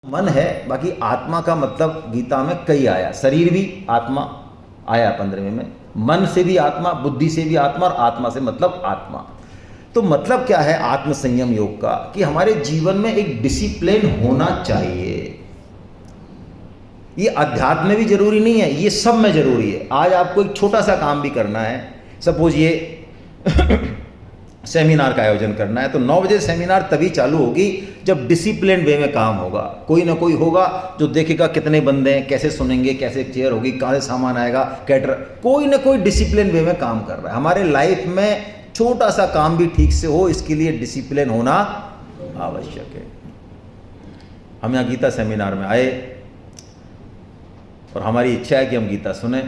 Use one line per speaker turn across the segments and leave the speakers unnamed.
मन है, बाकी आत्मा का मतलब गीता में कई आया, शरीर भी आत्मा आया 15वें में, मन से भी आत्मा, बुद्धि से भी आत्मा, और आत्मा से मतलब आत्मा। तो मतलब क्या है आत्म संयम योग का, कि हमारे जीवन में एक डिसिप्लिन होना चाहिए। ये अध्यात्म में भी जरूरी नहीं है, ये सब में जरूरी है। आज आपको एक छोटा सा काम भी करना है, सपोज ये सेमिनार का आयोजन करना है, तो 9 बजे सेमिनार तभी चालू होगी जब डिसिप्लिन वे में काम होगा। कोई ना कोई होगा जो देखेगा कितने बंदे हैं, कैसे सुनेंगे, कैसे चेयर होगी, कहाँ से सामान आएगा, कैटर, कोई ना कोई डिसिप्लिन वे में काम कर रहा है। हमारे लाइफ में छोटा सा काम भी ठीक से हो, इसके लिए डिसिप्लिन होना आवश्यक है। हम यहाँ गीता सेमिनार में आए और हमारी इच्छा है कि हम गीता सुने,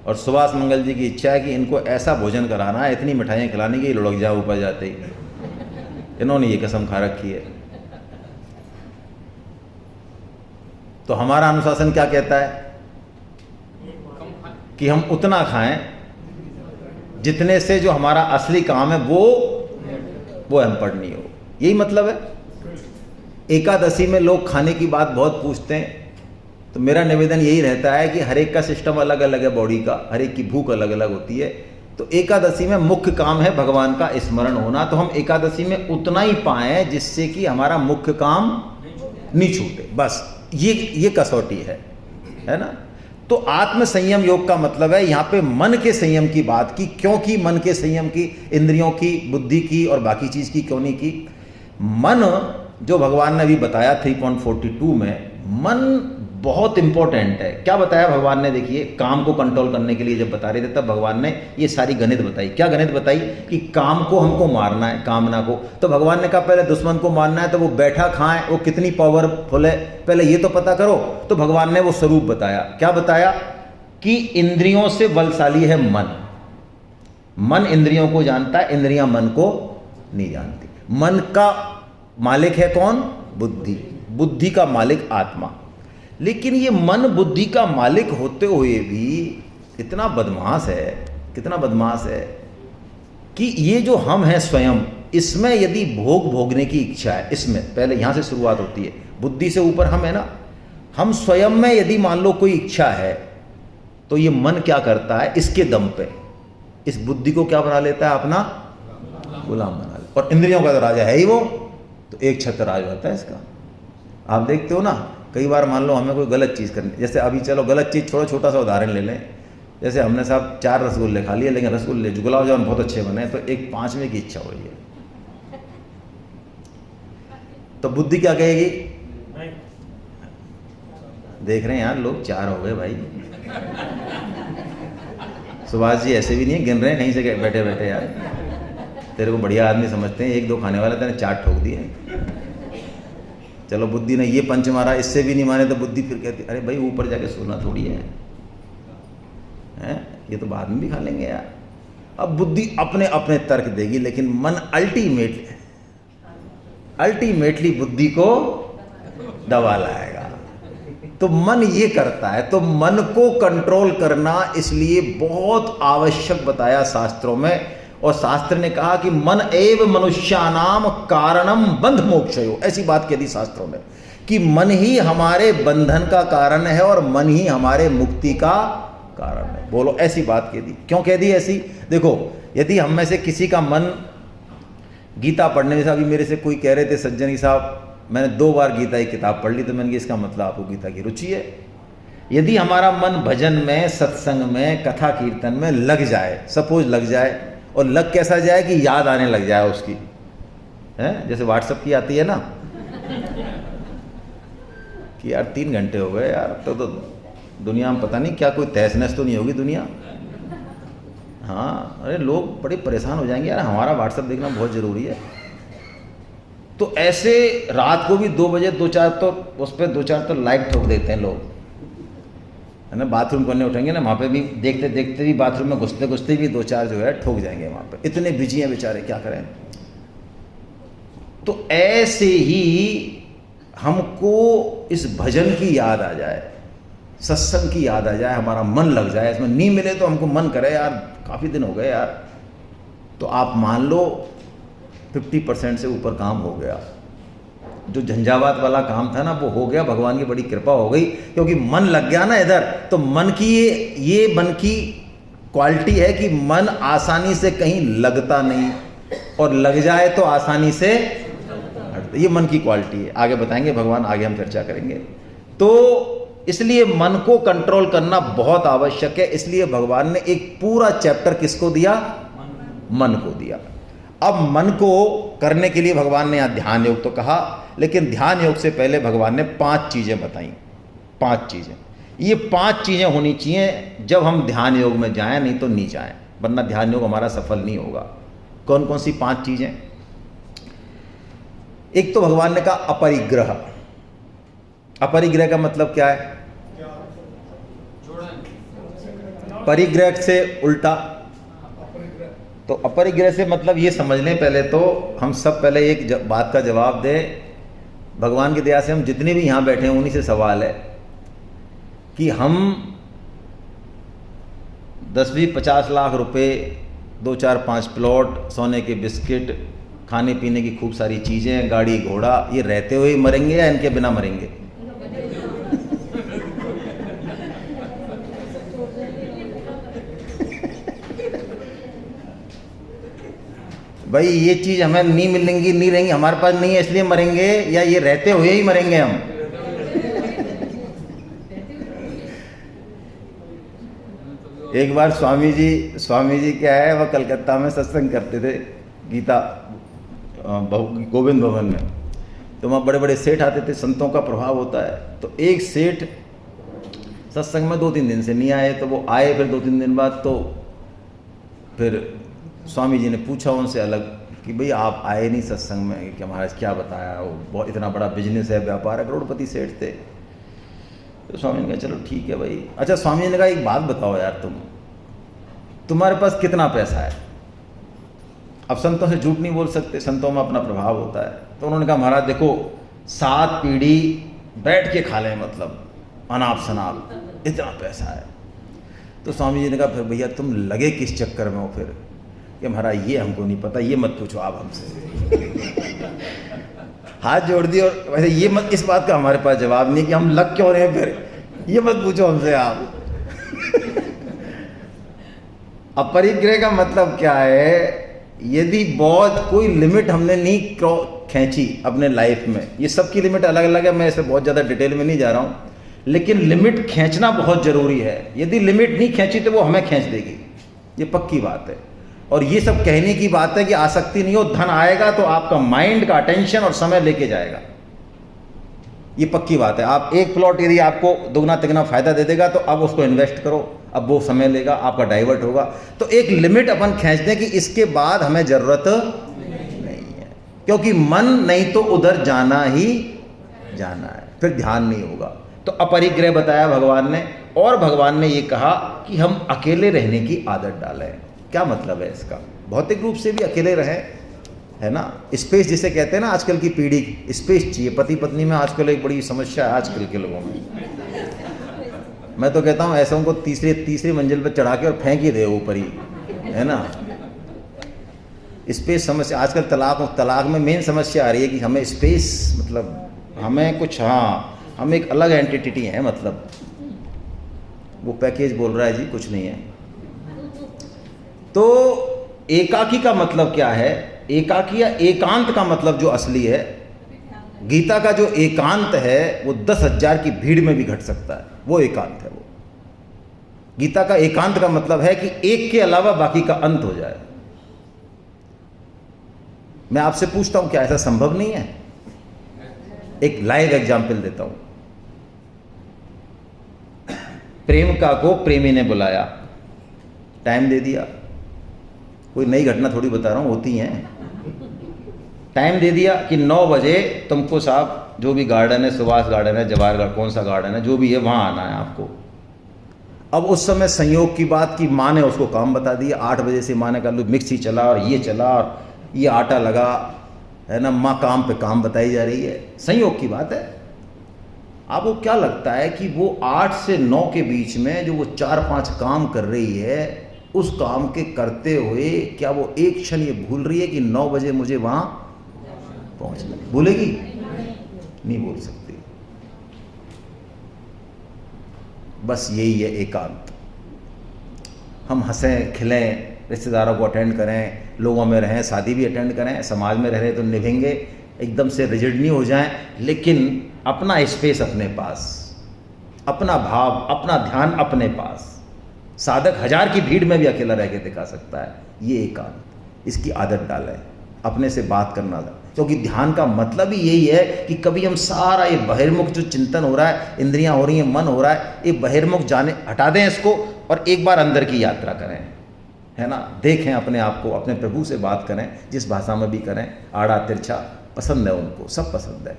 और सुभाष मंगल जी की इच्छा है कि इनको ऐसा भोजन कराना है, इतनी मिठाइयाँ खिलाने की लुढ़क जाए ऊपर जाते ही। इन्होंने ये कसम खा रखी है। तो हमारा अनुशासन क्या कहता है कि हम उतना खाएं जितने से जो हमारा असली काम है वो हैम्पर्ड नहीं हो। यही मतलब है। एकादशी में लोग खाने की बात बहुत पूछते हैं, तो मेरा निवेदन यही रहता है कि हर एक का सिस्टम अलग अलग है, बॉडी का हर एक की भूख अलग अलग होती है। तो एकादशी में मुख्य काम है भगवान का स्मरण होना, तो हम एकादशी में उतना ही पाएं जिससे कि हमारा मुख्य काम नहीं छूटे, बस ये कसौटी है ना। तो आत्म संयम योग का मतलब है यहाँ पे मन के संयम की बात की। क्योंकि मन के संयम की, इंद्रियों की, बुद्धि की और बाकी चीज की क्यों नहीं की। मन जो भगवान ने अभी बताया 3.42 में, मन बहुत इंपॉर्टेंट है। क्या बताया भगवान ने, देखिए काम को कंट्रोल करने के लिए जब बता रहे थे तब भगवान ने ये सारी गणित बताई। क्या गणित बताई कि काम को हमको मारना है, कामना को। तो भगवान ने कहा पहले दुश्मन को मारना है तो वो बैठा खाए, वो कितनी पावरफुल है पहले ये तो पता करो। तो भगवान ने वो स्वरूप बताया। क्या बताया कि इंद्रियों से बलशाली है मन। मन इंद्रियों को जानता है, इंद्रियां मन को नहीं जानती। मन का मालिक है कौन? बुद्धि। बुद्धि का मालिक आत्मा। लेकिन ये मन बुद्धि का मालिक होते हुए भी इतना बदमाश है, कितना बदमाश है कि ये जो हम हैं स्वयं, इसमें यदि भोगने की इच्छा है, इसमें पहले यहाँ से शुरुआत होती है। बुद्धि से ऊपर हम है ना, हम स्वयं में यदि मान लो कोई इच्छा है तो ये मन क्या करता है, इसके दम पे इस बुद्धि को क्या बना लेता है, अपना गुलाम बना लेता। और इंद्रियों का तो राजा है ही वो, तो एक छत्र राज होता है इसका। आप देखते हो ना, कई बार मान लो हमें कोई गलत चीज़ करनी, जैसे अभी चलो गलत चीज़ छोड़ो, छोटा सा उदाहरण ले लें। जैसे हमने साहब 4 रसगुल्ले खा लिए, लेकिन रसगुल्ले गुलाब जामुन बहुत अच्छे बने, तो एक 5वें की इच्छा हो रही है, तो बुद्धि क्या कहेगी? देख रहे हैं यार लोग 4 हो गए भाई। सुभाष जी ऐसे भी नहीं है, गिन रहे हैं कहीं से बैठे बैठे, यार तेरे को बढ़िया आदमी समझते हैं, 1-2 खाने वाला तेने 4 ठोक दिए। चलो बुद्धि ने ये पंच मारा, इससे भी नहीं माने तो बुद्धि फिर कहती अरे भाई ऊपर जाके सोना थोड़ी है, ये तो बाद में भी खा लेंगे यार। अब बुद्धि अपने अपने तर्क देगी, लेकिन मन अल्टीमेटली बुद्धि को दबा लाएगा। तो मन ये करता है। तो मन को कंट्रोल करना इसलिए बहुत आवश्यक बताया शास्त्रों में। और शास्त्र ने कहा कि मन एव मनुष्यानाम कारणम बंध मोक्षयो, ऐसी बात कह दी शास्त्रों में कि मन ही हमारे बंधन का कारण है और मन ही हमारे मुक्ति का कारण है। बोलो, ऐसी बात कह दी। क्यों कह दी ऐसी? देखो, यदि हम में से किसी का मन गीता पढ़ने में, अभी मेरे से कोई कह रहे थे सज्जन जी साहब मैंने 2 बार गीता की किताब पढ़ ली, तो मैंने कहा इसका मतलब आपको गीता की रुचि है। यदि हमारा मन भजन में, सत्संग में, कथा कीर्तन में लग जाए, सपोज लग जाए, और लग कैसा जाए कि याद आने लग जाए उसकी, है जैसे व्हाट्सएप की आती है ना कि यार 3 घंटे हो गए यार, तो दुनिया में पता नहीं क्या कोई तहस नहस तो नहीं होगी दुनिया। हाँ, अरे लोग बड़े परेशान हो जाएंगे यार, हमारा व्हाट्सएप देखना बहुत ज़रूरी है। तो ऐसे रात को भी 2 बजे 2-4 तो उस पर 2-4 तो लाइक ठोक देते हैं लोग, है ना। बाथरूम करने उठेंगे ना, वहाँ पे भी देखते देखते भी, बाथरूम में घुसते घुसते भी 2-4 जो है ठोक जाएंगे वहाँ पे। इतने बिजी हैं बेचारे, क्या करें। तो ऐसे ही हमको इस भजन की याद आ जाए, सत्संग की याद आ जाए, हमारा मन लग जाए इसमें। नहीं मिले तो हमको मन करे यार काफ़ी दिन हो गए यार, तो आप मान लो 50% से ऊपर काम हो गया। जो झंझावात वाला काम था ना वो हो गया, भगवान की बड़ी कृपा हो गई, क्योंकि मन लग गया ना इधर। तो मन की ये मन की क्वालिटी है कि मन आसानी से कहीं लगता नहीं, और लग जाए तो आसानी से हटता। ये मन की क्वालिटी है, आगे बताएंगे भगवान, आगे हम चर्चा करेंगे। तो इसलिए मन को कंट्रोल करना बहुत आवश्यक है। इसलिए भगवान ने एक पूरा चैप्टर किसको दिया? मन को दिया। अब मन को करने के लिए भगवान ने यहाँ ध्यान योग तो कहा, लेकिन ध्यान योग से पहले भगवान ने 5 चीजें बताई। 5 चीजें, ये 5 चीजें होनी चाहिए जब हम ध्यान योग में जाएं, नहीं तो नहीं जाएं, वरना ध्यान योग हमारा सफल नहीं होगा। कौन कौन सी 5 चीजें? एक तो भगवान ने कहा अपरिग्रह। अपरिग्रह का मतलब क्या है? परिग्रह से उल्टा। तो अपरिग्रह से मतलब ये समझ लें, पहले तो हम सब पहले एक बात का जवाब दें। भगवान की दया से हम जितने भी यहाँ बैठे हैं उन्हीं से सवाल है कि हम 10-20-50 लाख रुपए, 2-4-5 प्लॉट, सोने के बिस्किट, खाने पीने की खूब सारी चीज़ें, गाड़ी घोड़ा, ये रहते हुए मरेंगे या इनके बिना मरेंगे? भाई ये चीज़ हमें नहीं मिलेंगी, नहीं रहेंगी, हमारे पास नहीं है इसलिए मरेंगे, या ये रहते हुए ही मरेंगे हम? एक बार स्वामी जी क्या है, वह कलकत्ता में सत्संग करते थे गीता गोविंद भवन में। तो वहाँ बड़े बड़े सेठ आते थे, संतों का प्रभाव होता है। तो एक सेठ सत्संग में 2-3 दिन से नहीं आए, तो वो आए फिर 2-3 दिन बाद। तो फिर स्वामी जी ने पूछा उनसे अलग कि भाई आप आए नहीं सत्संग में, कि महाराज क्या बताया, वो बहुत इतना बड़ा बिजनेस है, व्यापार है, करोड़पति सेठ थे। तो स्वामी ने कहा चलो ठीक है भाई। अच्छा, स्वामी जी ने कहा एक बात बताओ यार, तुम्हारे पास कितना पैसा है? अब संतों से झूठ नहीं बोल सकते, संतों में अपना प्रभाव होता है। तो उन्होंने कहा महाराज देखो 7 पीढ़ी बैठ के खा लें, मतलब अनाप शनाप, इतना पैसा है। तो स्वामी जी ने कहा फिर भैया तुम लगे किस चक्कर में हो फिर? कि महाराज ये हमको नहीं पता, ये मत पूछो आप हमसे। हाथ जोड़ दिए, और वैसे ये मत, इस बात का हमारे पास जवाब नहीं कि हम लग क्यों रहे हैं, फिर ये मत पूछो हमसे आप। अपरिग्रह का मतलब क्या है? यदि बहुत कोई लिमिट हमने नहीं खींची अपने लाइफ में, ये सबकी लिमिट अलग अलग है, मैं इसे बहुत ज़्यादा डिटेल में नहीं जा रहा हूँ, लेकिन लिमिट खींचना बहुत ज़रूरी है। यदि लिमिट नहीं खींची तो वो हमें खींच देगी, ये पक्की बात है। और ये सब कहने की बात है कि आसक्ति नहीं हो, धन आएगा तो आपका माइंड का अटेंशन और समय लेके जाएगा, ये पक्की बात है। आप एक प्लॉट यदि आपको दुगना तिगना फायदा दे देगा तो अब उसको इन्वेस्ट करो, अब वो समय लेगा, आपका डाइवर्ट होगा। तो एक लिमिट अपन खींच दें कि इसके बाद हमें जरूरत नहीं है, क्योंकि मन नहीं तो उधर जाना ही जाना है, फिर ध्यान नहीं होगा। तो अपरिग्रह बताया भगवान ने। और भगवान ने ये कहा कि हम अकेले रहने की आदत डालें। क्या मतलब है इसका? भौतिक रूप से भी अकेले रहें, है ना। स्पेस जिसे कहते हैं ना, आजकल की पीढ़ी स्पेस चाहिए। पति पत्नी में आजकल एक बड़ी समस्या है आजकल के लोगों में। मैं तो कहता हूँ ऐसा को तीसरी मंजिल पर चढ़ा के और फेंक ही दे ऊपर ही, है ना। स्पेस समस्या आजकल तलाक में मेन समस्या आ रही है कि हमें स्पेस, मतलब हमें कुछ, हाँ हम एक अलग एंटिटी हैं, मतलब वो पैकेज बोल रहा है जी, कुछ नहीं है। तो एकाकी का मतलब क्या है? एकाकी या एकांत का मतलब जो असली है, गीता का जो एकांत है वो 10,000 की भीड़ में भी घट सकता है, वो एकांत है। वो गीता का एकांत का मतलब है कि एक के अलावा बाकी का अंत हो जाए। मैं आपसे पूछता हूं क्या ऐसा संभव नहीं है? एक लाइव एग्जाम्पल देता हूं। प्रेमिका को प्रेमी ने बुलाया, टाइम दे दिया, कोई नई घटना थोड़ी बता रहा हूं, होती हैं। टाइम दे दिया कि 9 बजे तुमको साहब जो भी गार्डन है, सुभाष गार्डन है, जवाहर गार्डन, कौन सा गार्डन है, जो भी है वहाँ आना है आपको। अब उस समय संयोग की बात की माँ ने उसको काम बता दिया। 8 बजे से माँ ने कहा लो मिक्सी चला और ये चला और ये आटा लगा, है ना। माँ काम पे काम बताई जा रही है, संयोग की बात है। आपको क्या लगता है कि वो 8 से 9 के बीच में जो वो 4-5 काम कर रही है, उस काम के करते हुए क्या वो एक क्षण ये भूल रही है कि 9 बजे मुझे वहाँ पहुँचना? भूलेगी? नहीं बोल सकती। बस यही है एकांत। हम हंसें खिलें, रिश्तेदारों को अटेंड करें, लोगों में रहें, शादी भी अटेंड करें, समाज में रह रहे तो निभेंगे, एकदम से रिजिड नहीं हो जाएं, लेकिन अपना स्पेस अपने पास, अपना भाव, अपना ध्यान अपने पास। साधक 1000 की भीड़ में भी अकेला रह के दिखा सकता है। ये एकांत, इसकी आदत डालें, अपने से बात करना। क्योंकि ध्यान का मतलब ही यही है कि कभी हम सारा ये बहिर्मुख जो चिंतन हो रहा है, इंद्रियां हो रही हैं, मन हो रहा है, ये बहिर्मुख जाने हटा दें इसको और एक बार अंदर की यात्रा करें, है ना। देखें अपने आप को, अपने प्रभु से बात करें, जिस भाषा में भी करें, आड़ा तिरछा पसंद है उनको, सब पसंद है।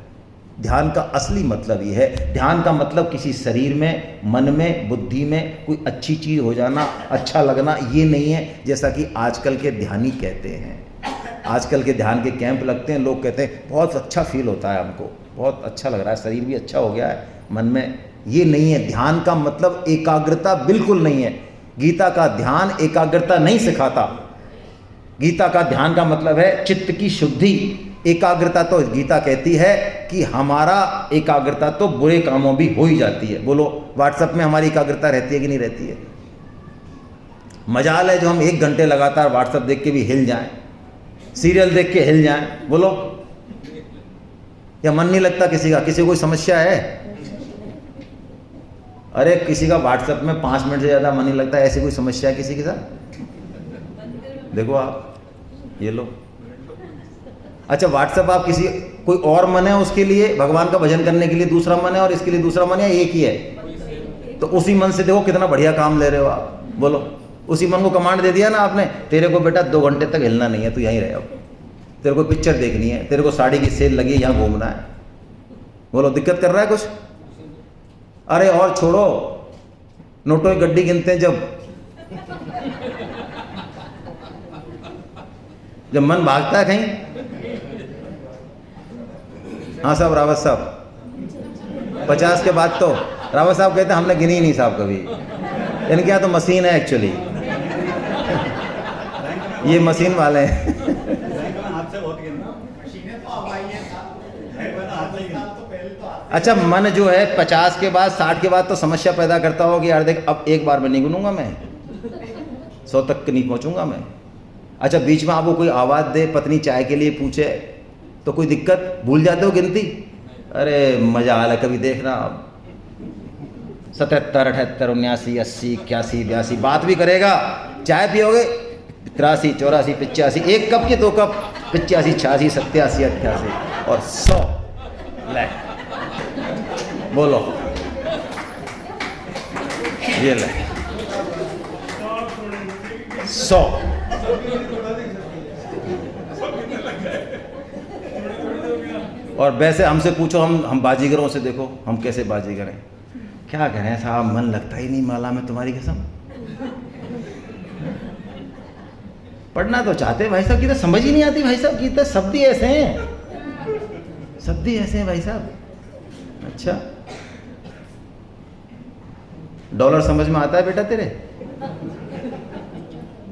ध्यान का असली मतलब ये है, ध्यान का मतलब किसी शरीर में, मन में, बुद्धि में कोई अच्छी चीज़ हो जाना, अच्छा लगना, ये नहीं है। जैसा कि आजकल के ध्यानी कहते हैं, आजकल के ध्यान के कैंप लगते हैं, लोग कहते हैं बहुत अच्छा फील होता है हमको, बहुत अच्छा लग रहा है, शरीर भी अच्छा हो गया है, मन में। ये नहीं है। ध्यान का मतलब एकाग्रता बिल्कुल नहीं है। गीता का ध्यान एकाग्रता नहीं सिखाता। गीता का ध्यान का मतलब है चित्त की शुद्धि। एकाग्रता तो गीता कहती है कि हमारा एकाग्रता तो बुरे कामों भी हो ही जाती है। बोलो, व्हाट्सएप में हमारी एकाग्रता रहती है कि नहीं रहती है? मजाल है जो हम 1 घंटे लगातार व्हाट्सएप देख के भी हिल जाएं, सीरियल देख के हिल जाएं। बोलो, या मन नहीं लगता किसी का? किसी को कोई समस्या है? अरे किसी का व्हाट्सएप में 5 मिनट से ज़्यादा मन नहीं लगता, ऐसी कोई समस्या है किसी के साथ? देखो आप, ये लो। अच्छा, व्हाट्सएप आप किसी कोई और मन है उसके लिए, भगवान का भजन करने के लिए दूसरा मन है और इसके लिए दूसरा मन है, एक ही है? तो उसी मन से देखो कितना बढ़िया काम ले रहे हो आप। बोलो, उसी मन को कमांड दे दिया ना आपने, तेरे को बेटा 2 घंटे तक हिलना नहीं है, तू यहीं रहे। तेरे को पिक्चर देखनी है, तेरे को साड़ी की सेल लगी, यहाँ घूमना है। बोलो, दिक्कत कर रहा है कुछ? अरे और छोड़ो, नोटों की गड्डी गिनते हैं जब मन भागता है कहीं। हाँ साहब, रावत साहब, 50 के बाद तो रावत साहब कहते हैं हमने गिनी ही नहीं साहब कभी। इनके यहाँ तो मशीन है एक्चुअली, ये मशीन वाले हैं। अच्छा, मन जो है 50 के बाद 60 के बाद तो समस्या पैदा करता हो कि यार देख, अब एक बार में नहीं गिनूंगा मैं, 100 तक नहीं पहुंचूंगा मैं। अच्छा, बीच में आपको कोई आवाज़ दे, पत्नी चाय के लिए पूछे, तो कोई दिक्कत, भूल जाते हो गिनती? अरे मजा आ रहा, कभी देखना 77, 78, 79, 80, 81, 82 बात भी करेगा। चाय पियोगे 83, 84, 85, 1 कप के 2 कप, 85, 86, 87, 88 और 100। ले बोलो, ये ले 100। और वैसे हमसे पूछो, हम बाजीगरों से देखो हम कैसे बाजीगर हैं। क्या करें साहब, मन लगता ही नहीं माला में, तुम्हारी कसम। पढ़ना तो चाहते भाई साहब, की तो समझ ही नहीं आती भाई साहब, की तो शब्द ही ऐसे हैं, शब्द ही ऐसे हैं भाई साहब। अच्छा, डॉलर समझ में आता है बेटा तेरे?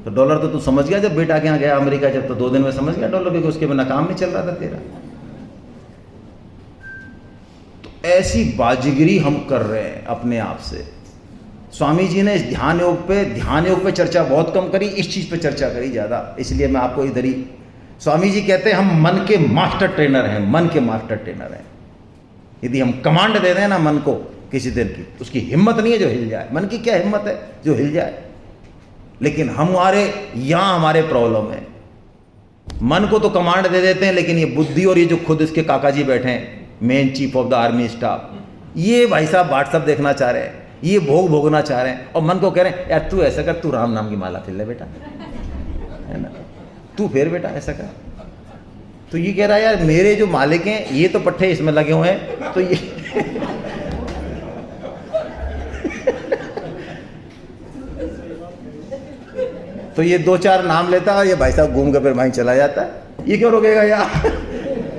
तो डॉलर तो तू समझ गया जब बेटा के यहाँ गया अमेरिका, जब तो 2 दिन में समझ गया डॉलर, क्योंकि उसके बिना काम नहीं चल रहा था तेरा। तो ऐसी बाजीगरी हम कर रहे हैं अपने आप से। स्वामी जी ने इस ध्यान योग पे चर्चा बहुत कम करी, इस चीज़ पे चर्चा करी ज़्यादा, इसलिए मैं आपको इधर ही। स्वामी जी कहते हैं हम मन के मास्टर ट्रेनर हैं, मन के मास्टर ट्रेनर हैं। यदि हम कमांड दे दें ना मन को किसी दिन की, उसकी हिम्मत नहीं है जो हिल जाए। मन की क्या हिम्मत है जो हिल जाए? लेकिन हमारे यहाँ हमारे प्रॉब्लम है, मन को तो कमांड दे देते हैं, लेकिन ये बुद्धि और ये जो खुद इसके काका जी बैठे हैं, main chief of the army staff, ये भाई साहब व्हाट्सअप देखना चाह रहे हैं, ये भोग भोगना चाह रहे हैं, और मन को कह रहे हैं यार तू ऐसा कर, तू राम नाम की माला फिर ले बेटा, है ना, तू फिर बेटा ऐसा कर। तो ये कह रहा है यार मेरे जो मालिक हैं ये तो पट्टे इसमें लगे हुए हैं, तो ये तो ये 2-4 नाम लेता है, ये भाई साहब घूम कर फिर वहीं चला जाता है। ये क्यों रोकेगा यार?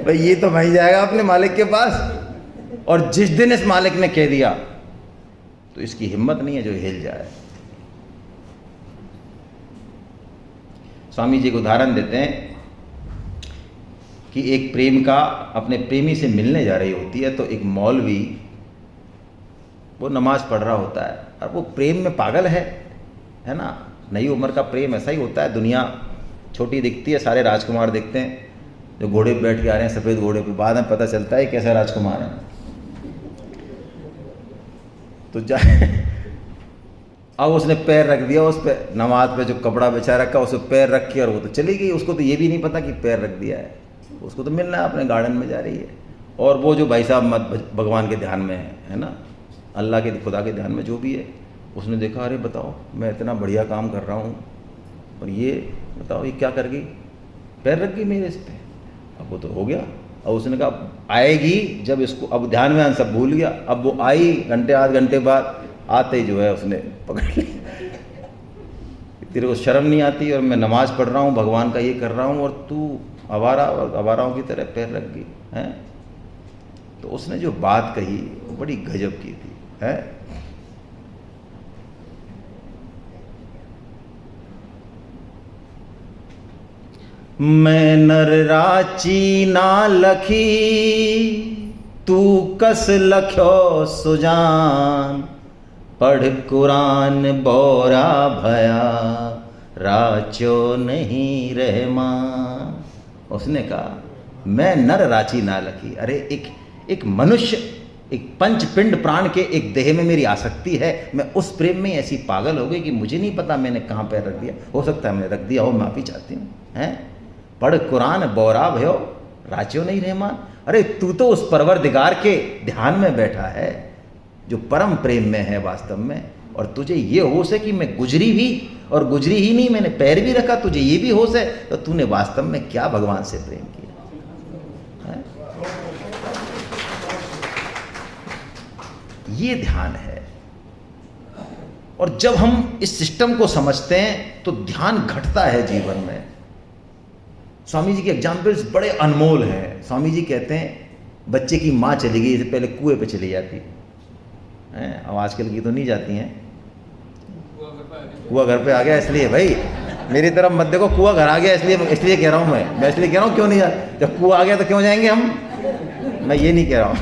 भाई ये तो वहीं जाएगा अपने मालिक के पास। और जिस दिन इस मालिक ने कह दिया तो इसकी हिम्मत नहीं है जो हिल जाए। स्वामी जी को उदाहरण देते हैं, कि एक प्रेमिका अपने प्रेमी से मिलने जा रही होती है, तो एक मौलवी वो नमाज पढ़ रहा होता है और वो प्रेम में पागल है ना। नई उम्र का प्रेम ऐसा ही होता है, दुनिया छोटी दिखती है, सारे राजकुमार दिखते हैं जो घोड़े पे बैठ के आ रहे हैं, सफ़ेद घोड़े पे, बाद में पता चलता है कैसा राजकुमार है। तो अब उसने पैर रख दिया उस पे, नमाज पे जो कपड़ा बिछा रखा उस पर पैर रख के, और वो तो चली गई। उसको तो ये भी नहीं पता कि पैर रख दिया है, उसको तो मिलना है, अपने गार्डन में जा रही है। और वो जो भाई साहब मत भगवान के ध्यान में है ना, अल्लाह के खुदा के ध्यान में जो भी है, उसने देखा अरे बताओ मैं इतना बढ़िया काम कर रहा हूँ और ये बताओ ये क्या कर गई, पैर रख गई मेरे इस पे। अब वो तो हो गया। अब उसने कहा आएगी जब इसको, अब ध्यान में सब भूल गया। अब वो आई घंटे आध घंटे बाद, आते ही जो है उसने पकड़ लिया, तेरे को शर्म नहीं आती और मैं नमाज पढ़ रहा हूँ, भगवान का ये कर रहा हूँ, और तू आवारा और आवाराओं की तरह पैर रख गई है। तो उसने जो बात कही वो बड़ी गजब की थी है। मैं नर राची ना लखी, तू कस लख्यो सुजान, पढ़ कुरान बोरा भया, राचो नहीं रहमान। उसने कहा मैं नर राची ना लखी, अरे एक मनुष्य, एक पंच पिंड प्राण के एक देह में मेरी आसक्ति है, मैं उस प्रेम में ऐसी पागल हो गई कि मुझे नहीं पता मैंने कहाँ पैर रख दिया। हो सकता है मैंने रख दिया हो, माफ़ी चाहती हूँ हैं। पढ़ कुरान बोरा भयो, राचो नहीं रहमान। अरे तू तो उस परवरदिगार के ध्यान में बैठा है जो परम प्रेम में है वास्तव में, और तुझे ये होश है कि मैं गुजरी भी, और गुजरी ही नहीं मैंने पैर भी रखा, तुझे ये भी होश है, तो तूने वास्तव में क्या भगवान से प्रेम किया है? ये ध्यान है। और जब हम इस सिस्टम को समझते हैं तो ध्यान घटता है जीवन में। स्वामी जी के एग्जाम्पल्स बड़े अनमोल हैं। स्वामी जी कहते हैं बच्चे की माँ चली गई, इससे पहले कुएं पे चली जाती है, अब आजकल की तो नहीं जाती हैं, कुआं घर पे आ गया इसलिए भाई मेरी तरफ मत देखो, कुआं घर आ गया इसलिए कह रहा हूँ मैं इसलिए कह रहा हूँ क्यों नहीं जा, जब कुआं आ गया तो क्यों जाएंगे हम, मैं ये नहीं कह रहा हूँ।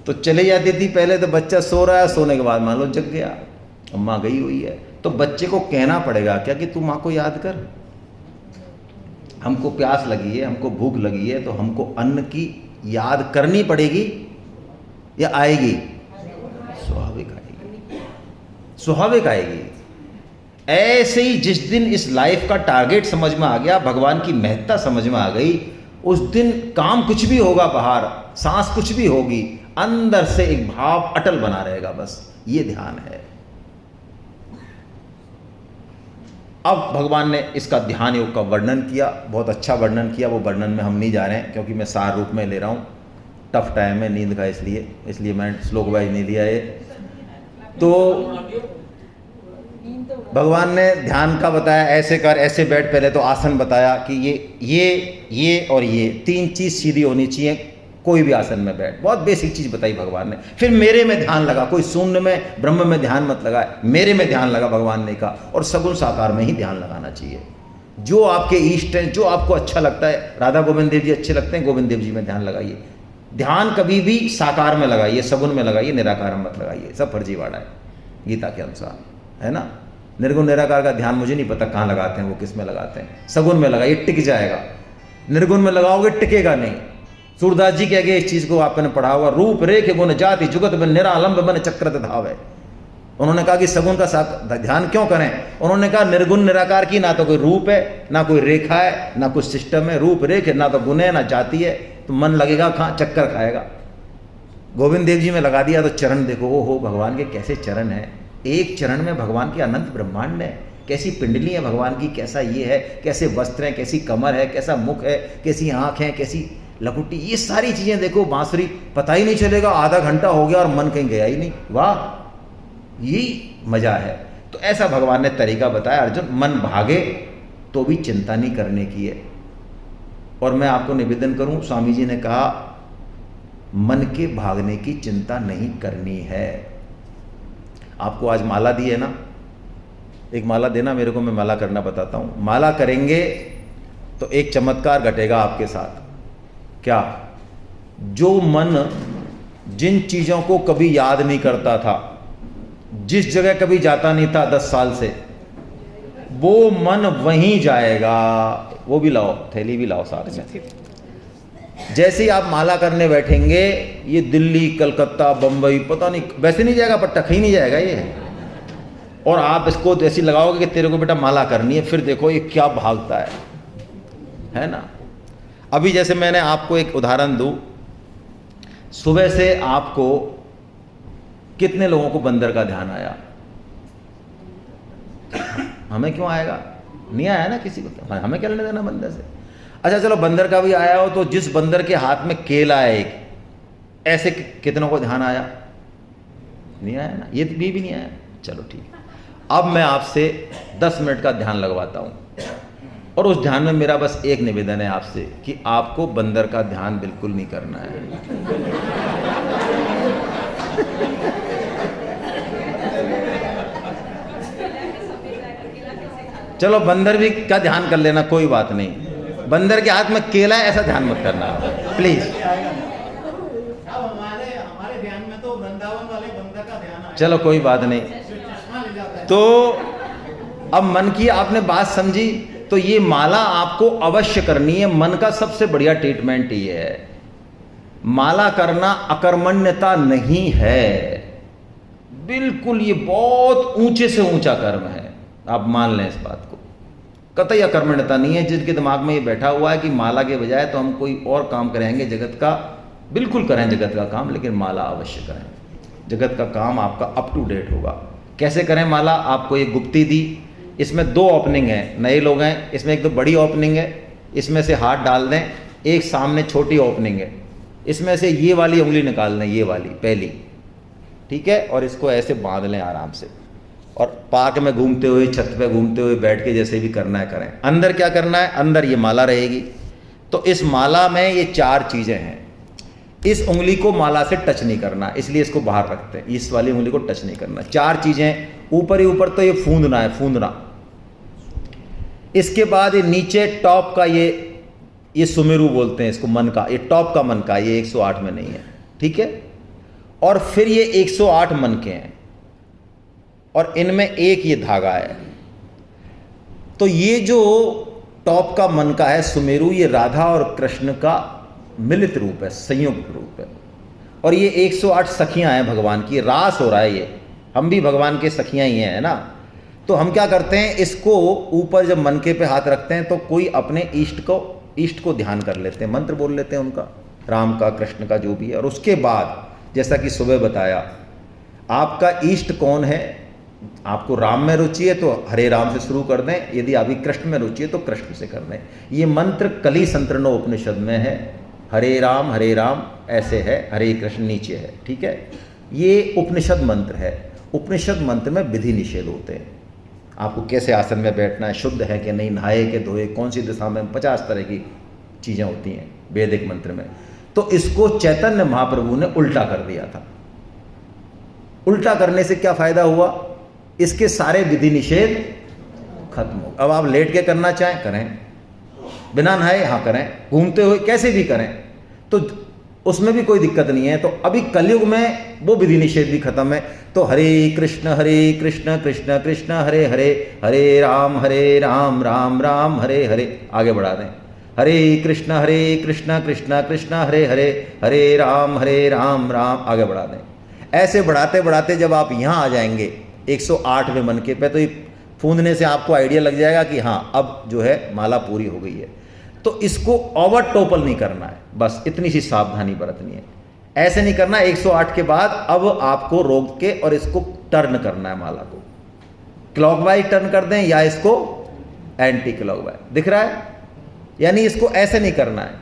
तो चले जाती थी पहले, तो बच्चा सो रहा है, सोने के बाद मान लो जग गया, माँ गई हुई है, तो बच्चे को कहना पड़ेगा क्या कि तू माँ को याद कर, हमको प्यास लगी है, हमको भूख लगी है, तो हमको अन्न की याद करनी पड़ेगी या आएगी? स्वाभाविक आएगी, स्वाभाविक आएगी। ऐसे ही जिस दिन इस लाइफ का टारगेट समझ में आ गया, भगवान की महत्ता समझ में आ गई, उस दिन काम कुछ भी होगा बाहर, सांस कुछ भी होगी, अंदर से एक भाव अटल बना रहेगा, बस ये ध्यान है। अब भगवान ने इसका ध्यान योग का वर्णन किया, बहुत अच्छा वर्णन किया, वो वर्णन में हम नहीं जा रहे हैं क्योंकि मैं सार रूप में ले रहा हूँ, टफ टाइम है नींद का, इसलिए मैंने श्लोक वाइज नहीं लिया है। तो भगवान ने ध्यान का बताया, ऐसे कर, ऐसे बैठ, पहले तो आसन बताया कि ये और ये तीन चीज़ सीधी होनी चाहिए, कोई भी आसन में बैठ, बहुत बेसिक चीज़ बताई भगवान ने। फिर मेरे में ध्यान लगा, कोई शून्य में ब्रह्म में ध्यान मत लगा, मेरे में ध्यान लगा भगवान ने कहा, और सगुण साकार में ही ध्यान लगाना चाहिए। जो आपके इष्ट हैं, जो आपको अच्छा लगता है, राधा गोविंद देव जी अच्छे लगते हैं, गोविंद देव जी में ध्यान लगाइए। ध्यान कभी भी साकार में लगाइए, सगुण में लगाइए, निराकार में मत लगाइए, सब फर्जीवाड़ा है गीता के अनुसार, है ना। निर्गुण निराकार का ध्यान मुझे नहीं पता कहाँ लगाते हैं, वो किस में लगाते हैं। सगुण में लगाइए, टिक जाएगा, निर्गुण में लगाओगे टिकेगा नहीं। सूरदास जी कह गए, इस चीज को आपने पढ़ा हुआ, रूप रेख गुण जाति जुगत में निरालंब मन चक्रत धाव है। उन्होंने कहा कि सगुण का ध्यान क्यों करें, उन्होंने कहा निर्गुण निराकार की ना तो कोई रूप है, ना कोई रेखा है, ना कुछ सिस्टम है, रूप रेख ना तो गुण है, ना जाति है, तो मन लगेगा कहाँ, चक्कर खाएगा। गोविंद देव जी में लगा दिया तो चरण देखो, ओ हो भगवान के कैसे चरण है, एक चरण में भगवान के अनंत ब्रह्मांड है, कैसी पिंडली है भगवान की, कैसा ये है, कैसे वस्त्र हैं, कैसी कमर है, कैसा मुख है, कैसी आँख है, कैसी लकुटी, ये सारी चीज़ें देखो, बांसुरी, पता ही नहीं चलेगा, आधा घंटा हो गया और मन कहीं गया ही नहीं। वाह, यही मजा है। तो ऐसा भगवान ने तरीका बताया, अर्जुन मन भागे तो भी चिंता नहीं करने की है। और मैं आपको निवेदन करूं, स्वामी जी ने कहा मन के भागने की चिंता नहीं करनी है। आपको आज माला दी है ना, एक माला देना मेरे को, मैं माला करना बताता हूं। माला करेंगे तो एक चमत्कार घटेगा आपके साथ। क्या? जो मन जिन चीज़ों को कभी याद नहीं करता था, जिस जगह कभी जाता नहीं था 10 साल से, वो मन वहीं जाएगा। वो भी लाओ, थैली भी लाओ साथ में। जैसे ही आप माला करने बैठेंगे, ये दिल्ली, कलकत्ता, बम्बई, पता नहीं, वैसे नहीं जाएगा, पट्टा कहीं नहीं जाएगा ये। और आप इसको जैसे लगाओगे कि तेरे को बेटा माला करनी है, फिर देखो ये क्या भागता है ना। अभी जैसे मैंने आपको एक उदाहरण दूं, सुबह से आपको कितने लोगों को बंदर का ध्यान आया? हमें क्यों आएगा? नहीं आया ना किसी को, हमें क्या लेने देना बंदर से। अच्छा चलो, बंदर का भी आया हो तो जिस बंदर के हाथ में केला है एक, ऐसे कितनों को ध्यान आया? नहीं आया ना, ये भी नहीं आया। चलो ठीक है, अब मैं आपसे 10 मिनट का ध्यान लगवाता हूं, और उस ध्यान में मेरा बस एक निवेदन है आपसे कि आपको बंदर का ध्यान बिल्कुल नहीं करना है। चलो बंदर भी का ध्यान कर लेना, कोई बात नहीं। बंदर के हाथ में केला है ऐसा ध्यान मत करना प्लीज।
हमारे ध्यान में तो वृंदावन वाले बंदर का ध्यान आया।
चलो कोई बात नहीं। तो अब मन की आपने बात समझी, तो ये माला आपको अवश्य करनी है। मन का सबसे बढ़िया ट्रीटमेंट ये है, माला करना अकर्मण्यता नहीं है, बिल्कुल ये बहुत ऊंचे से ऊंचा कर्म है। आप मान लें इस बात को, कतई अकर्मण्यता नहीं है। जिनके दिमाग में ये बैठा हुआ है कि माला के बजाय तो हम कोई और काम करेंगे जगत का, बिल्कुल करें जगत का काम, लेकिन माला अवश्य करें। जगत का काम आपका अप टू डेट होगा। कैसे करें माला? आपको एक गुप्ती दी, इसमें 2 ओपनिंग है, नए लोग हैं, इसमें एक तो बड़ी ओपनिंग है, इसमें से हाथ डाल दें, एक सामने छोटी ओपनिंग है, इसमें से ये वाली उंगली निकाल दें, ये वाली पहली, ठीक है, और इसको ऐसे बांध लें आराम से, और पार्क में घूमते हुए, छत पे घूमते हुए, बैठ के जैसे भी करना है करें। अंदर क्या करना है? अंदर ये माला रहेगी, तो इस माला में ये 4 चीज़ें हैं। इस उंगली को माला से टच नहीं करना, इसलिए इसको बाहर रखते हैं, इस वाली उंगली को टच नहीं करना। 4 चीज़ें, ऊपर ही ऊपर तो ये फूंदना है, फूंदना। इसके बाद ये नीचे टॉप का ये सुमेरु बोलते हैं इसको, मन का, ये टॉप का मन का, ये 108 में नहीं है, ठीक है। और फिर ये 108 मन के हैं, और इनमें एक ये धागा है। तो ये जो टॉप का मन का है सुमेरु, ये राधा और कृष्ण का मिलित रूप है, संयुक्त रूप है। और ये 108 सखियां हैं भगवान की, रास हो रहा है ये, हम भी भगवान के सखियां ही हैं ना। तो हम क्या करते हैं, इसको ऊपर जब मनके पे हाथ रखते हैं तो कोई अपने इष्ट को ध्यान कर लेते हैं, मंत्र बोल लेते हैं उनका, राम का, कृष्ण का, जो भी है। और उसके बाद जैसा कि सुबह बताया, आपका इष्ट कौन है, आपको राम में रुचि है तो हरे राम से शुरू कर दें, यदि अभी कृष्ण में रुचि है तो कृष्ण से कर दें। ये मंत्र कली संतरणो उपनिषद में है, हरे राम ऐसे है, हरे कृष्ण नीचे है, ठीक है। ये उपनिषद मंत्र है। उपनिषद मंत्र में विधि निषेध होते हैं, आपको कैसे आसन में बैठना है, शुद्ध है कि नहीं, नहाए के धोए, कौन सी दिशा में, 50 तरह की चीज़ें होती हैं वैदिक मंत्र में। तो इसको चैतन्य महाप्रभु ने उल्टा कर दिया था। उल्टा करने से क्या फायदा हुआ, इसके सारे विधि निषेध खत्म हो। अब आप लेट के करना चाहें करें, बिना नहाए हाँ करें, घूमते हुए कैसे भी करें, तो उसमें भी कोई दिक्कत नहीं है। तो अभी कलयुग में वो विधि निषेध भी खत्म है। तो हरे कृष्ण कृष्ण कृष्ण हरे हरे, हरे राम राम राम हरे हरे, आगे बढ़ा दें। हरे कृष्ण कृष्ण कृष्ण हरे हरे, हरे राम राम आगे बढ़ा दें। ऐसे बढ़ाते बढ़ाते जब आप यहाँ आ जाएंगे 108वें मन के पे, तो ये फूंदने से आपको आइडिया लग जाएगा कि हाँ अब जो है माला पूरी हो गई है। तो इसको ओवर टोपल नहीं करना है, बस इतनी सी सावधानी बरतनी है। ऐसे नहीं करना 108 के बाद अब आपको रोक के और इसको टर्न करना है, माला को क्लॉकवाइज टर्न कर दें या इसको एंटी क्लॉकवाइज, दिख रहा है, यानी इसको ऐसे नहीं करना है,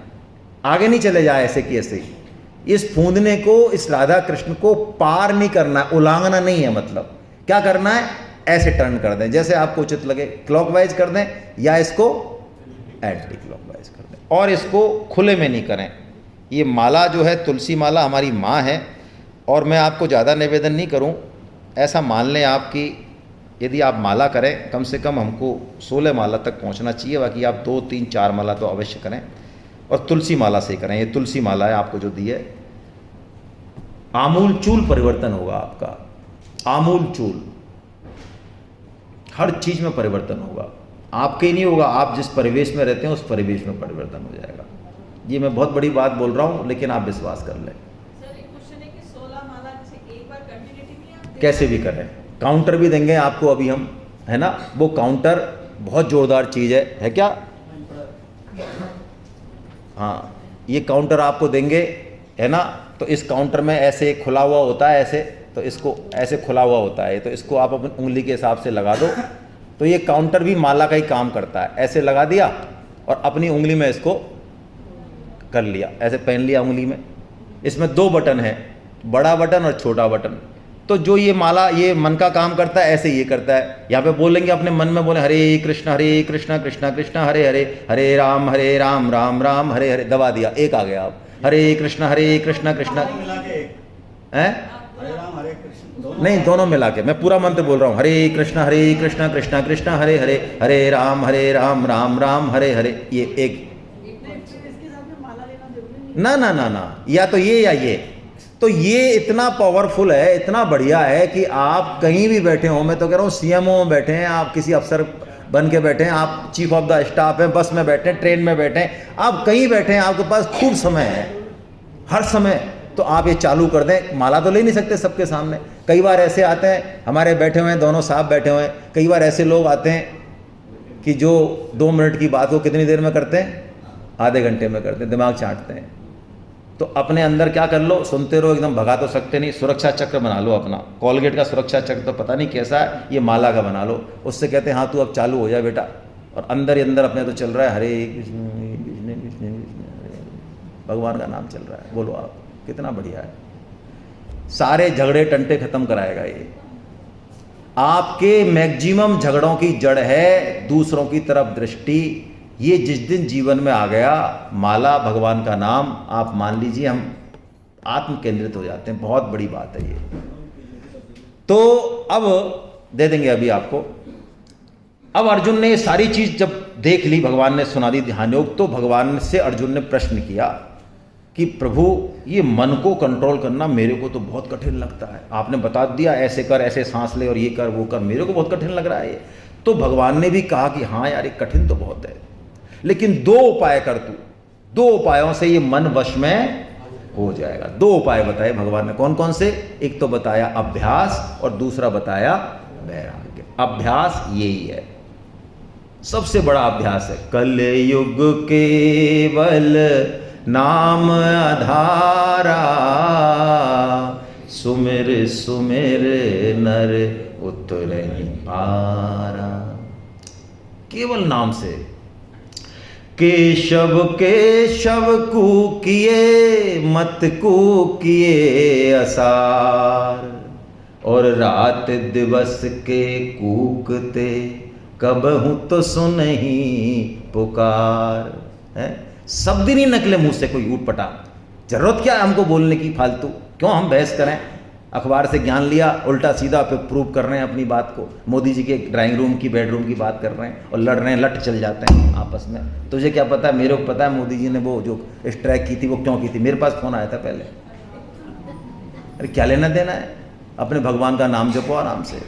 आगे नहीं चले जाए ऐसे कि ऐसे। इस फूंदने को, इस राधा कृष्ण को पार नहीं करना है, उलांघना नहीं है। मतलब क्या करना है, ऐसे टर्न कर दें जैसे आपको उचित लगे, क्लॉकवाइज कर दें या इसको एंटी क्लॉकवाइज कर दें, और इसको खुले में नहीं करें। ये माला जो है तुलसी माला हमारी माँ है, और मैं आपको ज़्यादा निवेदन नहीं करूं, ऐसा मान लें आप कि यदि आप माला करें, कम से कम हमको 16 माला तक पहुंचना चाहिए, बाकी आप 2, 3, 4 माला तो अवश्य करें, और तुलसी माला से करें। ये तुलसी माला है आपको जो दी है, आमूल चूल परिवर्तन होगा आपका, आमूल चूल, हर चीज में परिवर्तन होगा। आपके ही नहीं होगा, आप जिस परिवेश में रहते हैं उस परिवेश में परिवर्तन हो जाएगा। ये मैं बहुत बड़ी बात बोल रहा हूं, लेकिन आप विश्वास कर लें।
सर एक क्वेश्चन है कि 16 माला जैसे एक बार कंटिन्यूटी में आप
कैसे भी करें, काउंटर भी देंगे आपको अभी हम, है ना, वो काउंटर बहुत जोरदार चीज है क्या? हाँ, ये काउंटर आपको देंगे, है ना, तो इस काउंटर में ऐसे खुला हुआ होता है, ऐसे, तो इसको ऐसे खुला हुआ होता है, तो इसको आप अपनी उंगली के हिसाब से लगा दो, तो ये काउंटर भी माला का ही काम करता है। ऐसे लगा दिया और अपनी उंगली में इसको कर लिया, ऐसे पहन लिया उंगली में। इसमें 2 बटन है, बड़ा बटन और छोटा बटन। तो जो ये माला, ये मन का काम करता है, ऐसे ये करता है। यहाँ पे बोलेंगे, अपने मन में बोले हरे कृष्ण कृष्ण कृष्ण हरे हरे, हरे राम राम राम हरे हरे, दबा दिया, एक आ गया। आप हरे कृष्ण कृष्ण
मिला के एक,
हैं,
हरे राम हरे कृष्ण
नहीं, दोनों मिला के, मैं पूरा मंत्र बोल रहा हूँ, हरे कृष्ण कृष्ण कृष्ण हरे हरे, हरे राम राम राम हरे हरे, ये एक।
इसके साथ में माला लेना जरूरी नहीं।
ना ना ना ना, या तो ये या ये। तो ये इतना पावरफुल है, इतना बढ़िया है कि आप कहीं भी बैठे हो, मैं तो कह रहा हूँ सीएमओ में बैठे हैं, आप किसी अफसर बन के बैठे हैं, आप चीफ ऑफ द स्टाफ हैं, बस में बैठे हैं, ट्रेन में बैठे हैं, आप कहीं बैठे हैं, आपके पास खूब समय है, हर समय, तो आप ये चालू कर दें। माला तो ले नहीं सकते सबके सामने। कई बार ऐसे आते हैं, हमारे बैठे हुए हैं, दोनों साहब बैठे हुए हैं, कई बार ऐसे लोग आते हैं कि जो 2 मिनट की बात को कितनी देर में करते हैं, आधे घंटे में करते हैं, दिमाग चाटते हैं। तो अपने अंदर क्या कर लो, सुनते रहो, एकदम भगा तो सकते नहीं, सुरक्षा चक्र बना लो अपना। कॉलगेट का सुरक्षा चक्र तो पता नहीं कैसा है, ये माला का बना लो। उससे कहते हैं हाँ तू अब चालू हो जाए बेटा, और अंदर ही अंदर अपने तो चल रहा है, हरे कृष्ण कृष्ण कृष्ण कृष्ण, भगवान का नाम चल रहा है। बोलो आप, कितना बढ़िया है। सारे झगड़े टंटे खत्म कराएगा ये। आपके मैक्सिमम झगड़ों की जड़ है दूसरों की तरफ दृष्टि। ये जिस दिन जीवन में आ गया, माला, भगवान का नाम, आप मान लीजिए हम आत्म केंद्रित हो जाते हैं। बहुत बड़ी बात है ये। तो अब दे देंगे अभी आपको। अब अर्जुन ने ये सारी चीज जब देख ली, भगवान ने सुना दी ध्यान योग, तो भगवान से अर्जुन ने प्रश्न किया कि प्रभु ये मन को कंट्रोल करना मेरे को तो बहुत कठिन लगता है। आपने बता दिया ऐसे कर, ऐसे सांस ले और ये कर वो कर, मेरे को बहुत कठिन लग रहा है ये। तो भगवान ने भी कहा कि हाँ यार ये कठिन तो बहुत है, लेकिन 2 उपाय कर तू, 2 उपायों से ये मन वश में हो जाएगा। 2 उपाय बताए भगवान ने। कौन कौन से? एक तो बताया अभ्यास और दूसरा बताया वैराग्य। अभ्यास यही है, सबसे बड़ा अभ्यास है। कलयुग केवल नाम आधारा, सुमिर सुमिर नर उतरहि पारा। केवल नाम से। केशव केशव कू किए मत कू किए असार, और रात दिवस के कूकते कबहू तो सुनहि पुकार। है शब्द ही नहीं निकले मुंह से कोई ऊट पटा। जरूरत क्या है हमको बोलने की फालतू? क्यों हम बहस करें? अखबार से ज्ञान लिया, उल्टा सीधा पे प्रूव कर रहे हैं अपनी बात को। मोदी जी के ड्राइंग रूम की, बेडरूम की बात कर रहे हैं और लड़ रहे हैं, लट चल जाते हैं आपस में। तुझे क्या पता है? मेरे को पता है मोदी जी ने वो जो स्ट्राइक की थी वो क्यों की थी। मेरे पास फोन आया था पहले। अरे क्या लेना देना है? अपने भगवान का नाम जपो आराम से।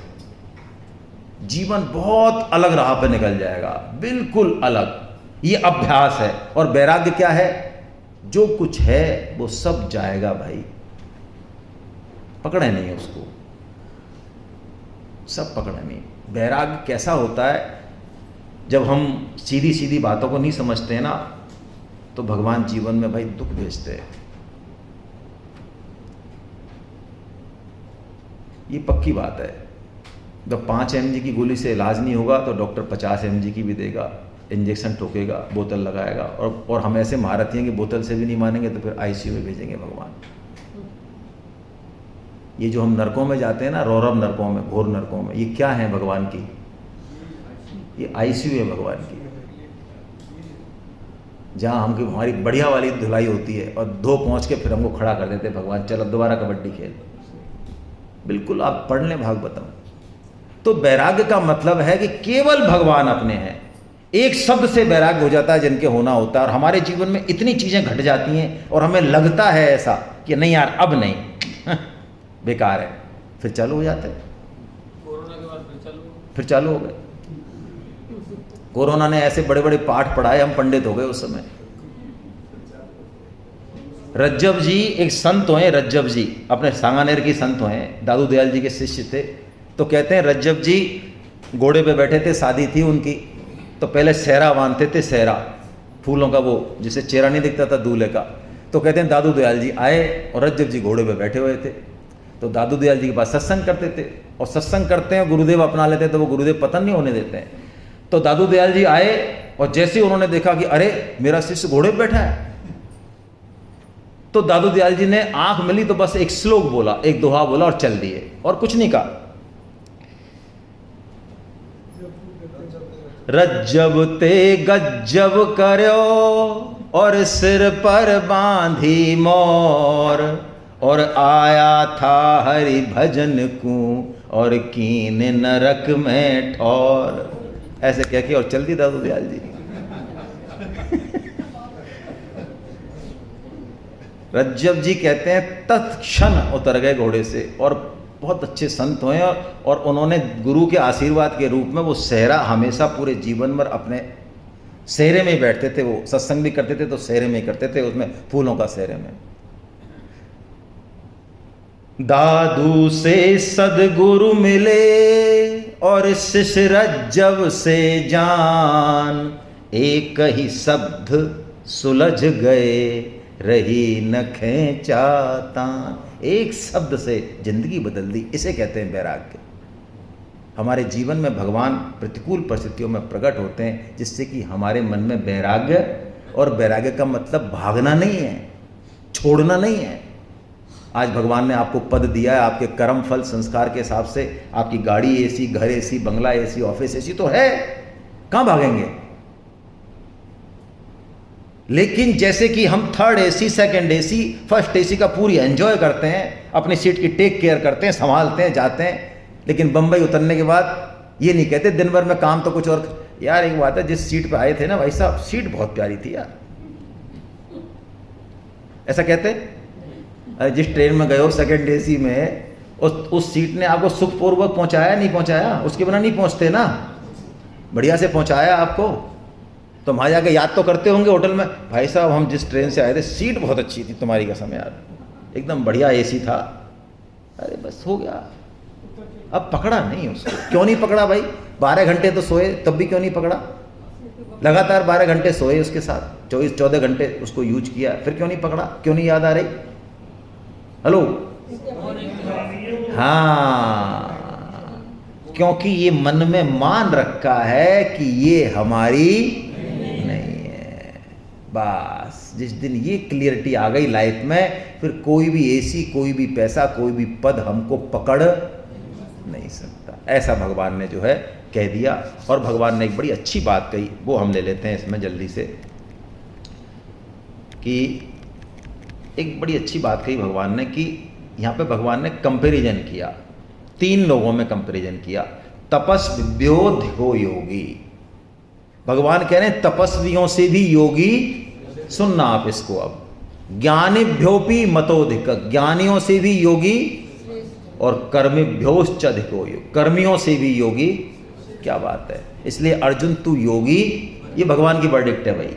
जीवन बहुत अलग राह पे निकल जाएगा, बिल्कुल अलग। ये अभ्यास है। और वैराग्य क्या है? जो कुछ है वो सब जाएगा भाई, पकड़े नहीं उसको, सब पकड़े नहीं। वैराग्य कैसा होता है? जब हम सीधी सीधी बातों को नहीं समझते हैं ना, तो भगवान जीवन में भाई दुख भेजते हैं। ये पक्की बात है। जब 5 mg की गोली से इलाज नहीं होगा तो डॉक्टर 50 mg की भी देगा, इंजेक्शन ठोकेगा, बोतल लगाएगा। और हम ऐसे महारथी हैं कि बोतल से भी नहीं मानेंगे तो फिर ICU में भेजेंगे भगवान। ये जो हम नरकों में जाते हैं ना, रौरव नरकों में, घोर नरकों में, ये क्या है भगवान की? ये ICU है भगवान की, जहाँ हमकी हमारी बढ़िया वाली धुलाई होती है और धो पहुँच के फिर हमको खड़ा कर देते हैं भगवान, चलो दोबारा कबड्डी खेल। बिल्कुल आप पढ़ लें भागवतम। तो वैराग्य का मतलब है कि केवल भगवान अपने हैं। एक शब्द से वैराग्य हो जाता है जिनके होना होता है। और हमारे जीवन में इतनी चीजें घट जाती हैं और हमें लगता है ऐसा कि नहीं यार अब नहीं बेकार है, फिर चालू हो जाते हैं।
कोरोना के बाद
फिर चालू हो गए। कोरोना ने ऐसे बड़े बड़े पाठ पढ़ाए, हम पंडित हो गए उस समय। रज्जब जी एक संत हुए, रज्जब जी अपने सांगानेर की संत हुए, दादू दयाल जी के शिष्य थे। तो कहते हैं रज्जब जी घोड़े पे बैठे थे, शादी थी उनकी, तो पहले सहरा बांधते थे, सहरा फूलों का, वो जिसे चेहरा नहीं दिखता था दूल्हे का। तो कहते हैं दादू दयाल जी आए और रज्जब जी घोड़े पे बैठे हुए थे। तो दादू दयाल जी के पास सत्संग करते थे, और सत्संग करते हैं गुरुदेव अपना लेते, तो वो गुरुदेव पतन नहीं होने देते हैं। तो दादू दयाल जी आए और जैसे ही उन्होंने देखा कि अरे मेरा शिष्य घोड़े पे बैठा है, तो दादू दयाल जी ने आंख मिली तो बस एक श्लोक बोला, एक दोहा बोला और चल दिए, और कुछ नहीं कहा। रज्जब ते गज्जब कर्यो और सिर पर बांधी मोर, और आया था हरि भजन को और कीन नरक में ठौर। ऐसे कह के और चल दी दादू दयाल जी। रज्जब जी कहते हैं तत्क्षण उतर गए घोड़े से, और बहुत अच्छे संत हुए, और उन्होंने गुरु के आशीर्वाद के रूप में वो सहरा हमेशा पूरे जीवन भर अपने सहरे में ही बैठते थे। वो सत्संग भी करते थे तो सहरे में ही करते थे, उसमें फूलों का सहरे में। दादू से सदगुरु मिले और शिष्य रज्जब से जान, एक ही शब्द सुलझ गए रही न खेचातान। एक शब्द से जिंदगी बदल दी, इसे कहते हैं वैराग्य। हमारे जीवन में भगवान प्रतिकूल परिस्थितियों में प्रकट होते हैं जिससे कि हमारे मन में वैराग्य, और वैराग्य का मतलब भागना नहीं है, छोड़ना नहीं है। आज भगवान ने आपको पद दिया है, आपके कर्म फल संस्कार के हिसाब से आपकी गाड़ी ऐसी, घर ऐसी, बंगला ऐसी, ऑफिस ऐसी तो है, कहां भागेंगे। लेकिन जैसे कि हम third AC, second AC, first AC का पूरी एंजॉय करते हैं, अपनी सीट की टेक केयर करते हैं, संभालते हैं, जाते हैं, लेकिन बंबई उतरने के बाद ये नहीं कहते दिन भर में काम तो कुछ और। यार एक बात है, जिस सीट पे आए थे ना भाई साहब, सीट बहुत प्यारी थी यार, ऐसा कहते। अरे जिस ट्रेन में गए हो सेकंड एसी में, उस सीट ने आपको सुखपूर्वक पहुंचाया नहीं पहुंचाया, उसके बिना नहीं पहुंचते ना, बढ़िया से पहुंचाया आपको। तो वहाँ जाके याद तो करते होंगे होटल में, भाई साहब हम जिस ट्रेन से आए थे सीट बहुत अच्छी थी तुम्हारी कसम यार, एकदम बढ़िया एसी था। अरे बस हो गया, अब पकड़ा नहीं उसको। क्यों नहीं पकड़ा भाई? 12 घंटे तो सोए, तब भी क्यों नहीं पकड़ा? लगातार 12 घंटे सोए उसके साथ, 14 घंटे उसको यूज किया, फिर क्यों नहीं पकड़ा? क्यों नहीं याद आ रही? हेलो, हाँ, क्योंकि ये मन में मान रखा है कि ये हमारी नहीं है। बस जिस दिन ये क्लियरिटी आ गई लाइफ में, फिर कोई भी एसी, कोई भी पैसा, कोई भी पद हमको पकड़ नहीं सकता। ऐसा भगवान ने जो है कह दिया। और भगवान ने एक बड़ी अच्छी बात कही, वो हम ले लेते हैं इसमें जल्दी से, कि एक बड़ी अच्छी बात कही भगवान ने, कि यहाँ पे भगवान ने कंपैरिजन किया, 3 लोगों में कंपैरिजन किया। तपस्विभ्यो धिको योगी, भगवान कह रहे हैं तपस्वियों से भी योगी, सुनना आप इसको अब, ज्ञानिभ्योपि मतोधिक, ज्ञानियों से भी योगी, और कर्मिभ्योश्च अधिको योग, कर्मियों से भी योगी। क्या बात है। इसलिए अर्जुन तू योगी, ये भगवान की वर्डिक्ट है भाई।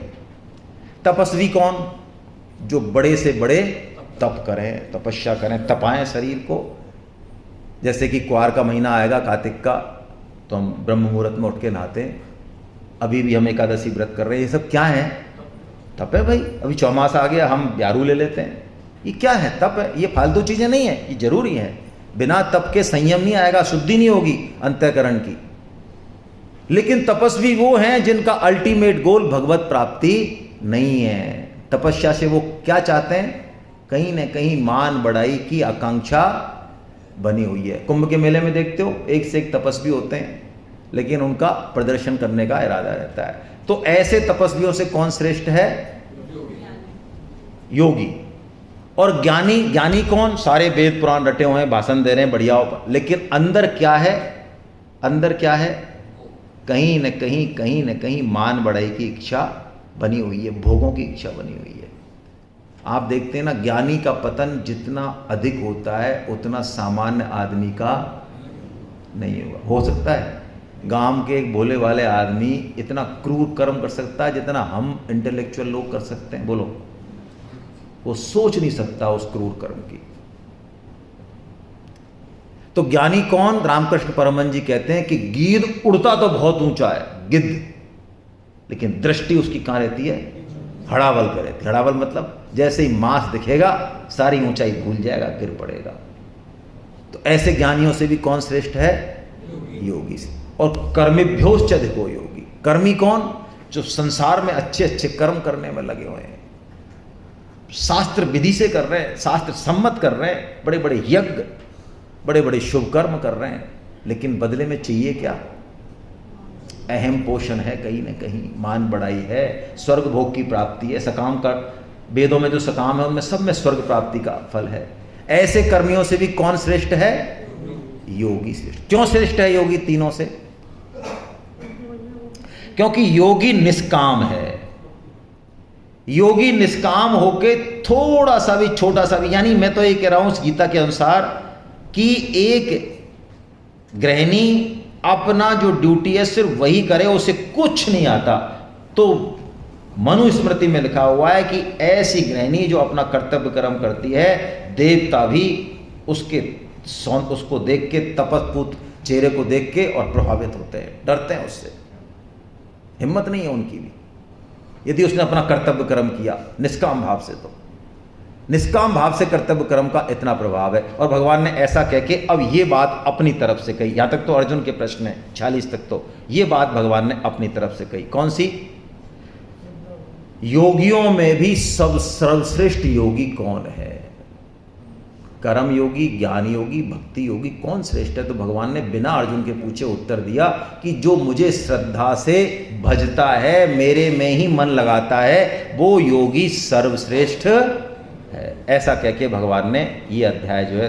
तपस्वी कौन? जो बड़े से बड़े तप करें, तपस्या करें, तपाएं शरीर को। जैसे कि क्वार का महीना आएगा कार्तिक का, तो हम ब्रह्म मुहूर्त में उठ के नहाते हैं। अभी भी हम एकादशी व्रत कर रहे हैं, ये सब क्या है? तप है भाई। अभी चौमास आ गया, हम ब्यारू ले लेते हैं, ये क्या है? तप है। ये फालतू चीजें नहीं है, ये जरूरी है। बिना तप के संयम नहीं आएगा, शुद्धि नहीं होगी अंतःकरण की। लेकिन तपस्वी वो हैं जिनका अल्टीमेट गोल भगवत प्राप्ति नहीं है। तपस्या से वो क्या चाहते हैं? कहीं ना कहीं मान बढ़ाई की आकांक्षा बनी हुई है। कुंभ के मेले में देखते हो, एक से एक तपस्वी होते हैं, लेकिन उनका प्रदर्शन करने का इरादा रहता है। तो ऐसे तपस्वियों से कौन श्रेष्ठ है? योगी। और ज्ञानी, ज्ञानी कौन? सारे वेद पुराण रटे हुए हैं, भाषण दे रहे हैं, बढ़िया, लेकिन अंदर क्या है? अंदर क्या है? कहीं न कहीं मान बढ़ाई की इच्छा बनी हुई है, भोगों की इच्छा बनी हुई है। आप देखते हैं ना, ज्ञानी का पतन जितना अधिक होता है उतना सामान्य आदमी का नहीं होगा। हो सकता है गांव के एक भोले वाले आदमी इतना क्रूर कर्म कर सकता है जितना हम इंटेलेक्चुअल लोग कर सकते हैं? बोलो, वो सोच नहीं सकता उस क्रूर कर्म की। तो ज्ञानी कौन? रामकृष्ण परमहंस जी कहते हैं कि गीद उड़ता तो बहुत ऊंचा है, गिद्ध, लेकिन दृष्टि उसकी कहां रहती है? हड़ावल पे रहती है। हड़ावल मतलब जैसे ही मांस दिखेगा सारी ऊंचाई भूल जाएगा, गिर पड़ेगा। तो ऐसे ज्ञानियों से भी कौन श्रेष्ठ है? योगी से। और कर्मिभ्योश्च अधिको योगी। कर्मी कौन? जो संसार में अच्छे अच्छे कर्म करने में लगे हुए हैं, शास्त्र विधि से कर रहे हैं, शास्त्र सम्मत कर रहे हैं, बड़े बड़े यज्ञ, बड़े बड़े शुभ कर्म कर रहे हैं, लेकिन बदले में चाहिए क्या? अहम पोषण है, कहीं न कहीं मान बढ़ाई है, स्वर्ग भोग की प्राप्ति है। सकाम का, वेदों में जो सकाम है उनमें सब में स्वर्ग प्राप्ति का फल है। ऐसे कर्मियों से भी कौन श्रेष्ठ है? योगी श्रेष्ठ। क्यों श्रेष्ठ है योगी तीनों से? क्योंकि योगी निष्काम है। योगी निष्काम होके थोड़ा सा भी, छोटा सा भी, यानी मैं तो ये कह रहा हूं गीता के अनुसार कि एक गृहिणी अपना जो ड्यूटी है सिर्फ वही करे, उसे कुछ नहीं आता। तो मनुस्मृति में लिखा हुआ है कि ऐसी गृहिणी जो अपना कर्तव्य कर्म करती है, देवता भी उसको देख के, तपस्पुत चेहरे को देख के और प्रभावित होते हैं, डरते हैं उससे। हिम्मत नहीं है उनकी भी, यदि उसने अपना कर्तव्य कर्म किया निष्काम भाव से। तो निष्काम भाव से कर्तव्य कर्म का इतना प्रभाव है। और भगवान ने ऐसा कह के अब ये बात अपनी तरफ से कही। यहां तक तो अर्जुन के प्रश्न है 46 तक, तो ये बात भगवान ने अपनी तरफ से कही। कौन सी? योगियों में भी सब सर्वश्रेष्ठ योगी कौन है? कर्म योगी, ज्ञान योगी, भक्ति योगी, कौन श्रेष्ठ है? तो भगवान ने बिना अर्जुन के पूछे उत्तर दिया कि जो मुझे श्रद्धा से भजता है, मेरे में ही मन लगाता है, वो योगी सर्वश्रेष्ठ है। ऐसा कह के भगवान ने ये अध्याय जो है